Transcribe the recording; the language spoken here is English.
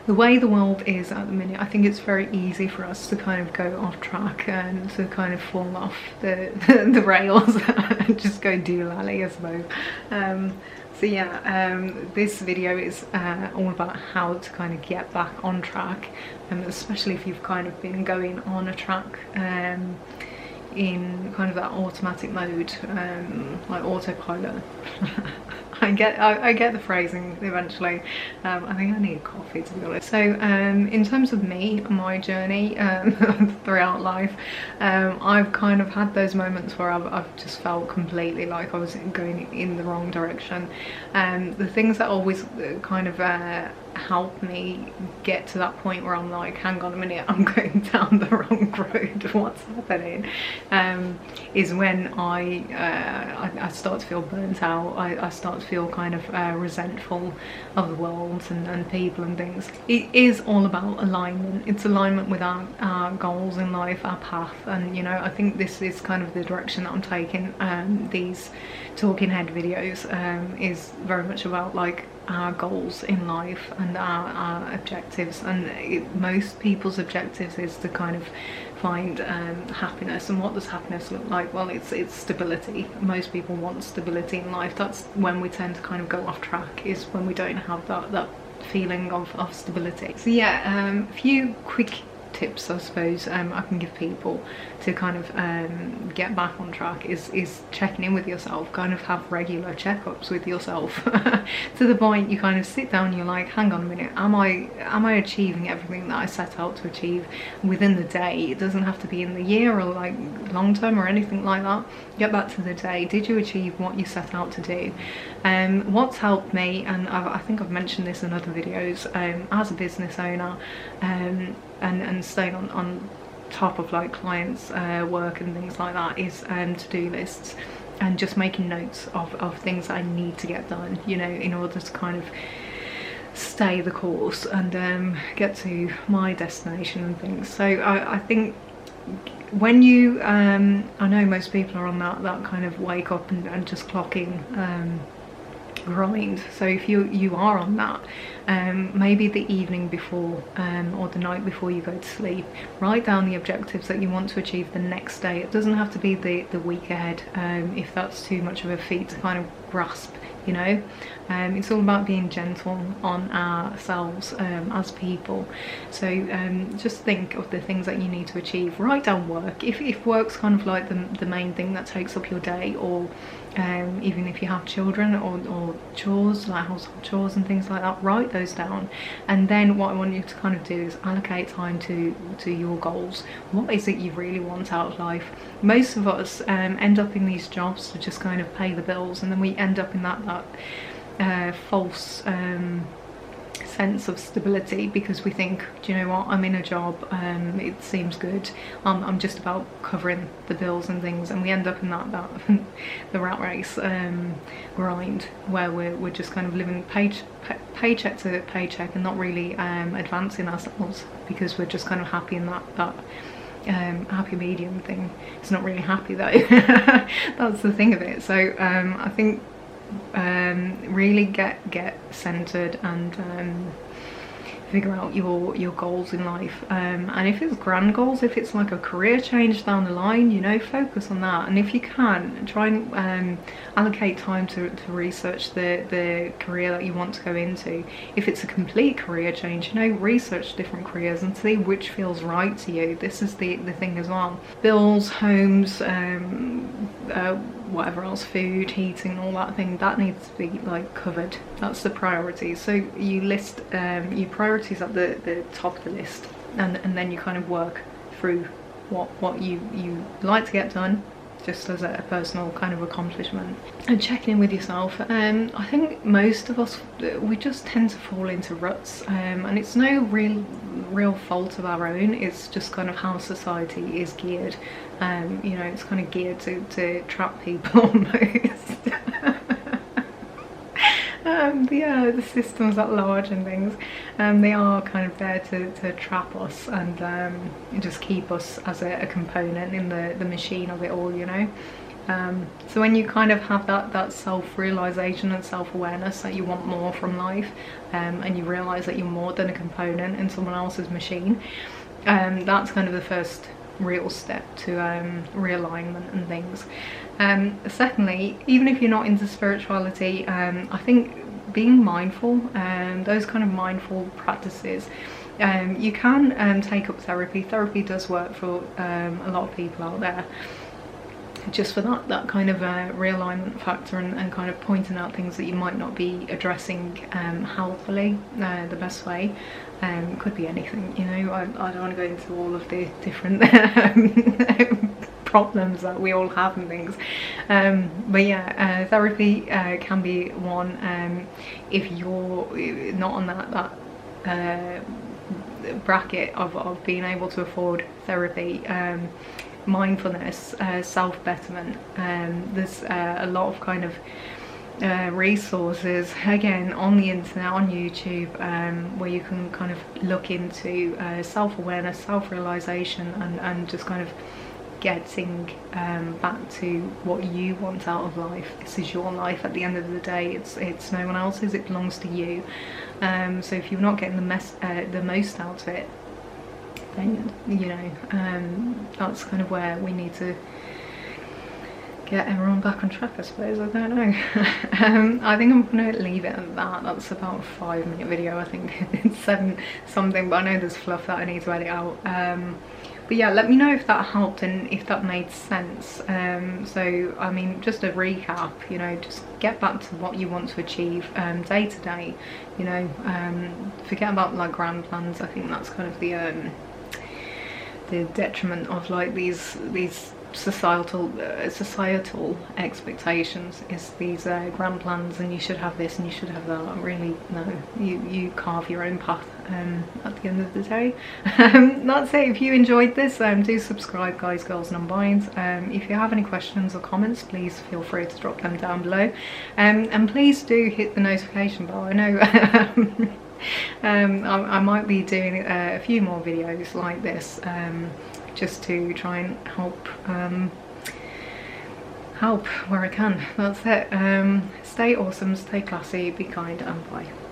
the way the world is at the minute, I think it's very easy for us to kind of go off track and to kind of fall off the rails and just go doolally, I suppose. So yeah, this video is all about how to kind of get back on track, especially if you've kind of been going on a track in kind of that automatic mode, like autopilot. I get the phrasing eventually. I think I need a coffee, to be honest. So in terms of me and my journey throughout life, I've kind of had those moments where I've just felt completely like I was going in the wrong direction. The things that always kind of help me get to that point where I'm like, hang on a minute, I'm going down the wrong road, what's happening, is when I start to feel burnt out. I start to feel kind of resentful of the world and people and things. It is all about alignment. It's alignment with our goals in life, our path, and you know, I think this is kind of the direction that I'm taking. These talking head videos is very much about like our goals in life and our objectives, and most people's objectives is to kind of find happiness. And what does happiness look like? Well, it's stability. Most people want stability in life. That's when we tend to kind of go off track, is when we don't have that feeling of stability. So yeah, a few quick tips I suppose I can give people to kind of get back on track is checking in with yourself. Kind of have regular checkups with yourself to the point you kind of sit down and you're like, hang on a minute, am I achieving everything that I set out to achieve within the day? It doesn't have to be in the year or like long term or anything like that. Get back to the day. Did you achieve what you set out to do? What's helped me, and I think I've mentioned this in other videos, as a business owner, and staying on top of like clients' work and things like that, is to-do lists and just making notes of things that I need to get done, you know, in order to kind of stay the course and get to my destination and things. So I think when you I know most people are on that kind of wake up and just clock in grind. So if you are on that, maybe the evening before or the night before you go to sleep, write down the objectives that you want to achieve the next day. It doesn't have to be the week ahead, if that's too much of a feat to kind of grasp, you know. It's all about being gentle on ourselves as people. So just think of the things that you need to achieve. Write down work. If work's kind of like the main thing that takes up your day, or even if you have children or chores, like household chores and things like that, write those down. And then what I want you to kind of do is allocate time to your goals. What is it you really want out of life? Most of us end up in these jobs to just kind of pay the bills, and then we end up in that false sense of stability, because we think, do you know what, I'm in a job, it seems good, I'm just about covering the bills and things, and we end up in that the rat race grind, where we're just kind of living paycheck to paycheck and not really advancing ourselves, because we're just kind of happy in that happy medium thing. It's not really happy though. That's the thing of it. So I think really get centered and figure out your goals in life, and if it's grand goals, if it's like a career change down the line, you know, focus on that. And if you can, try and allocate time to research the career that you want to go into. If it's a complete career change, you know, research different careers and see which feels right to you. This is the thing as well. Bills, homes, whatever else, food, heating, all that thing, that needs to be like covered. That's the priority. So you list your priorities at the top of the list, and then you kind of work through what you like to get done, just as a personal kind of accomplishment. And checking in with yourself. I think most of us, we just tend to fall into ruts, and it's no real fault of our own. It's just kind of how society is geared. You know, it's kind of geared to trap people almost. The systems at large and things, they are kind of there to trap us and just keep us as a component in the machine of it all, you know. So when you kind of have that self-realization and self-awareness that you want more from life, and you realize that you're more than a component in someone else's machine, that's kind of the first real step to realignment and things. Secondly, even if you're not into spirituality, I think being mindful, those kind of mindful practices, you can take up therapy. Therapy does work for a lot of people out there, just for that kind of realignment factor, and kind of pointing out things that you might not be addressing healthfully the best way. Could be anything, you know. I don't want to go into all of the different problems that we all have and things, but yeah, therapy can be one, if you're not on that bracket of being able to afford therapy. Mindfulness, self-betterment, there's a lot of kind of resources again on the internet, on YouTube, where you can kind of look into self-awareness, self-realization, and just kind of getting back to what you want out of life. This is your life at the end of the day. It's no one else's, it belongs to you. So if you're not getting the most out of it, then, you know, that's kind of where we need to get everyone back on track, I suppose. I don't know. I think I'm gonna leave it at that. That's about a 5-minute video. I think it's 7 something, but I know there's fluff that I need to edit out. But yeah, let me know if that helped and if that made sense. So I mean, just a recap, you know, just get back to what you want to achieve day to day, you know. Forget about like grand plans. I think that's kind of the detriment of like these societal expectations, is these grand plans, and you should have this and you should have that. Really, no, you carve your own path at the end of the day. That's it. If you enjoyed this, do subscribe, guys, girls, non-binds. If you have any questions or comments, please feel free to drop them down below, and please do hit the notification bell. I know I might be doing a few more videos like this, just to try and help where I can. That's it. Stay awesome, stay classy, be kind, and bye.